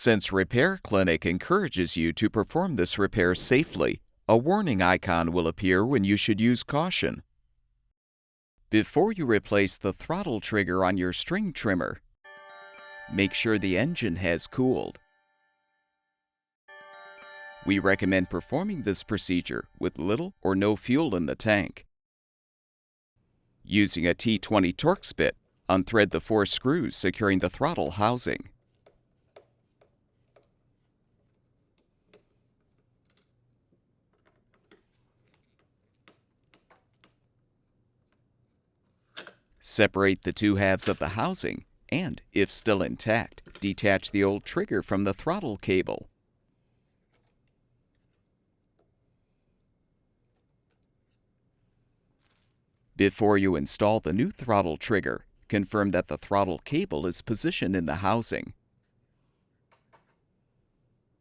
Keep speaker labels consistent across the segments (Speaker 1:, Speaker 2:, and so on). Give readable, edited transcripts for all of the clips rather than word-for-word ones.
Speaker 1: Since Repair Clinic encourages you to perform this repair safely, a warning icon will appear when you should use caution. Before you replace the throttle trigger on your string trimmer, make sure the engine has cooled. We recommend performing this procedure with little or no fuel in the tank. Using a T20 Torx bit, unthread the 4 screws securing the throttle housing. Separate the 2 halves of the housing and, if still intact, detach the old trigger from the throttle cable. Before you install the new throttle trigger, confirm that the throttle cable is positioned in the housing.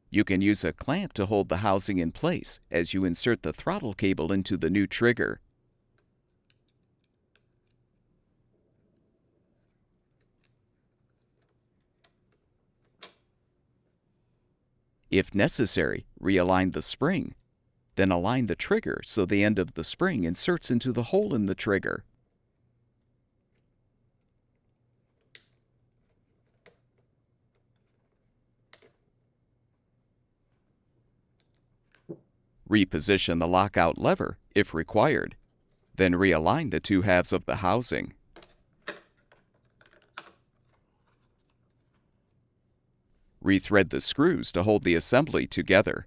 Speaker 1: You can use a clamp to hold the housing in place as you insert the throttle cable into the new trigger. If necessary, realign the spring. Then align the trigger so the end of the spring inserts into the hole in the trigger. Reposition the lockout lever if required. Then realign the 2 halves of the housing. Rethread the screws to hold the assembly together.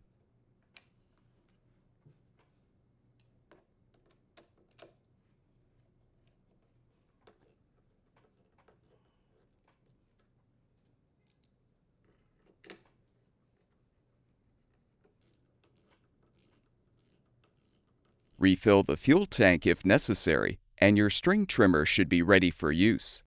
Speaker 1: Refill the fuel tank if necessary, and your string trimmer should be ready for use.